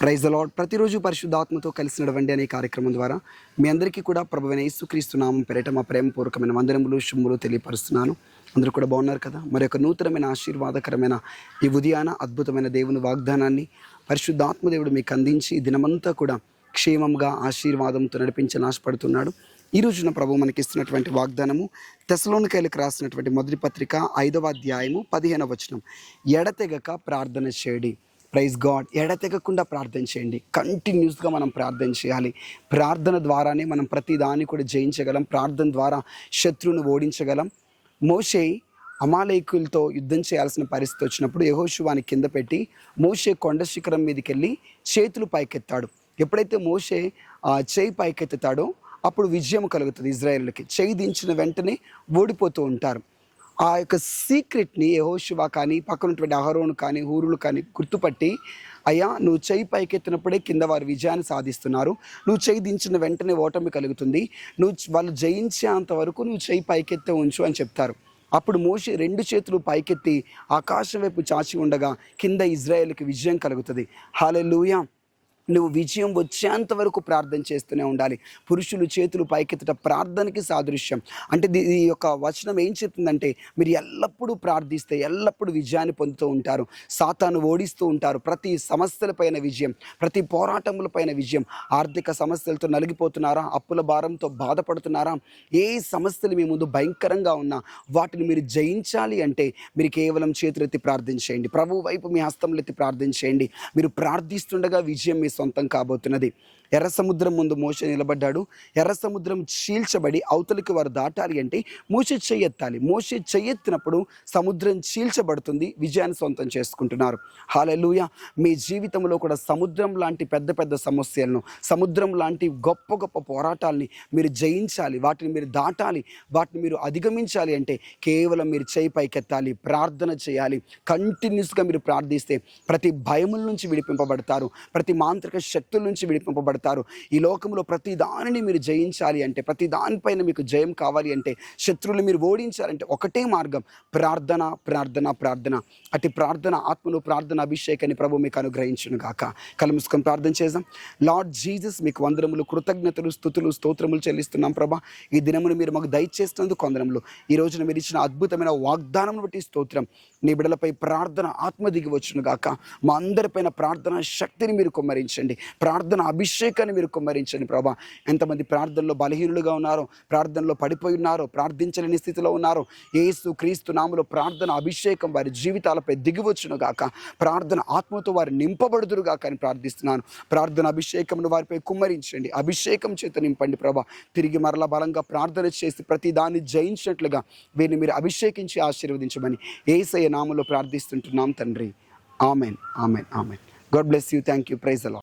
Praise the lord. ప్రతిరోజు పరిశుద్ధాత్మతో కలిసి నడవండి అనే కార్యక్రమం ద్వారా మీ అందరికీ కూడా ప్రభువైన యేసుక్రీస్తు నామం పేరిట మా ప్రేమపూర్వకమైన వందనములు శుభములు తెలియపరుస్తున్నాను. అందరూ కూడా బాగున్నారు కదా? మరి ఒక నూతనమైన ఆశీర్వాదకరమైన ఈ ఉదయాన అద్భుతమైన దేవుని వాగ్దానాన్ని పరిశుద్ధాత్మ దేవుడు మీకు అందించి ఈ దినమంతా కూడా క్షేమంగా ఆశీర్వాదంతో నడిపించని ఆశపడుతున్నాడు. ఈ రోజున ప్రభు మనకి ఇస్తున్నటువంటి వాగ్దానము తెస్సలోనికైలకు రాసినటువంటి మొదటి పత్రిక 5వ అధ్యాయము 15వ వచనం. ఎడతెగక ప్రార్థన చేయడి. Praise God. ఎడతెగకుండా ప్రార్థన చేయండి. కంటిన్యూస్గా మనం ప్రార్థన చేయాలి. ప్రార్థన ద్వారానే మనం ప్రతి దాన్ని కూడా జయించగలం. ప్రార్థన ద్వారా శత్రువును ఓడించగలం. మోషే అమాలేకులతో యుద్ధం చేయాల్సిన పరిస్థితి వచ్చినప్పుడు యెహోషువాని కింద పెట్టి మోషే కొండ శిఖరం మీదకి వెళ్ళి చేతులు పైకెత్తాడు. ఎప్పుడైతే మోషే చేయి పైకెత్తుతాడో అప్పుడు విజయం కలుగుతుంది ఇజ్రాయేలుకి. చేయి దించిన వెంటనే ఓడిపోతూ ఉంటారు. ఆ యొక్క సీక్రెట్ని యెహోషువ కానీ పక్కన ఉన్నటువంటి అహరోను కానీ హూరులు కానీ గుర్తుపట్టి, అయ్యా నువ్వు చేయి పైకెత్తినప్పుడే కింద వారు విజయాన్ని సాధిస్తున్నారు, నువ్వు చేయి దించిన వెంటనే ఓటమి కలుగుతుంది, వాళ్ళు జయించేంత వరకు నువ్వు చేయి పైకెత్తే ఉంచు అని చెప్తారు. అప్పుడు మోషే 2 చేతులు పైకెత్తి ఆకాశం వైపు చాచి ఉండగా కింద ఇజ్రాయేలుకి విజయం కలుగుతుంది. హల్లెలూయా. నువ్వు విజయం వచ్చేంత వరకు ప్రార్థన చేస్తూనే ఉండాలి. పురుషులు చేతులు పైకెత్తట ప్రార్థనకి సాదృశ్యం. అంటే ఈ యొక్క వచనం ఏం చెప్తుందంటే, మీరు ఎల్లప్పుడూ ప్రార్థిస్తే ఎల్లప్పుడూ విజయాన్ని పొందుతూ ఉంటారు. సాతాను ఓడిస్తూ ఉంటారు. ప్రతి సమస్యలపైన విజయం, ప్రతి పోరాటములపైన విజయం. ఆర్థిక సమస్యలతో నలిగిపోతున్నారా? అప్పుల భారంతో బాధపడుతున్నారా? ఏ సమస్యలు మీ ముందు భయంకరంగా ఉన్నా వాటిని మీరు జయించాలి అంటే మీరు కేవలం చేతులెత్తి ప్రార్థన చేయండి. ప్రభు వైపు మీ హస్తములెత్తి ప్రార్థన చేయండి. మీరు ప్రార్థిస్తుండగా విజయం మీ సొంతం కాబోతున్నది. ఎర్ర సముద్రం ముందు మోషే నిలబడ్డాడు. ఎర్ర సముద్రం చీల్చబడి అవతలికి వారు దాటాలి అంటే మోషే చెయ్యెత్తాలి. మోషే చెయ్యెత్తినప్పుడు సముద్రం చీల్చబడుతుంది. విజయాన్ని సొంతం చేసుకుంటున్నారు. హల్లెలూయా. మీ జీవితంలో కూడా సముద్రం లాంటి పెద్ద పెద్ద సమస్యలను, సముద్రం లాంటి గొప్ప గొప్ప పోరాటాలని మీరు జయించాలి. వాటిని మీరు దాటాలి. వాటిని మీరు అధిగమించాలి అంటే కేవలం మీరు చేయి పైకెత్తాలి, ప్రార్థన చేయాలి. కంటిన్యూస్గా మీరు ప్రార్థిస్తే ప్రతి భయముల నుంచి విడిపింపబడతారు. ప్రతి మాంత్రిక శక్తుల నుంచి విడిపింపబడతారు. ఈ లోకంలో ప్రతి దానిని మీరు జయించాలి అంటే, ప్రతి దానిపైన మీకు జయం కావాలి అంటే, శత్రువులు మీరు ఓడించాలంటే ఒకటే మార్గం, ప్రార్థన, ప్రార్థన, ప్రార్థన. అటు ప్రార్థన ఆత్మను, ప్రార్థన అభిషేకాన్ని ప్రభు మీకు అనుగ్రహించును గాక. కళ్ళు మూసుకొని ప్రార్థన చేద్దాం. లార్డ్ జీసస్, మీకు వందనములు, కృతజ్ఞతలు, స్తుతులు, స్తోత్రములు చెల్లిస్తున్నాం ప్రభా. ఈ దినమును మీరు మాకు దయచేస్తున్నందుకు వందనములు. ఈ రోజున మీరు ఇచ్చిన అద్భుతమైన వాగ్దానం బట్టి స్తోత్రం. నీ బిడ్డలపై ప్రార్థన ఆత్మ దిగి వచ్చును గాక. మా అందరిపైన ప్రార్థన శక్తిని మీరు కుమ్మరించండి. ప్రార్థన అభిషేకాన్ని మీరు కుమ్మరించండి ప్రభా. ఎంతమంది ప్రార్థనలో బలహీనులుగా ఉన్నారో, ప్రార్థనలో పడిపోయి ఉన్నారో, ప్రార్థించలేని స్థితిలో ఉన్నారో, యేసు క్రీస్తు నామములో ప్రార్థన అభిషేకం వారి జీవితాలపై దిగివచ్చును గాక. ప్రార్థన ఆత్మతో వారు నింపబడుదురు గాక అని ప్రార్థిస్తున్నాను. ప్రార్థన అభిషేకమును వారిపై కుమ్మరించండి. అభిషేకం చేత నింపండి ప్రభా. తిరిగి మరలా బలంగా ప్రార్థన చేసి ప్రతి దాన్ని జయించినట్లుగా వీరిని మీరు అభిషేకించి ఆశీర్వదించమని యేసయ్య నామములో ప్రార్థిస్తుంటున్నాం తండ్రి. Amen, amen, amen. God bless you. Thank you. Praise the lord.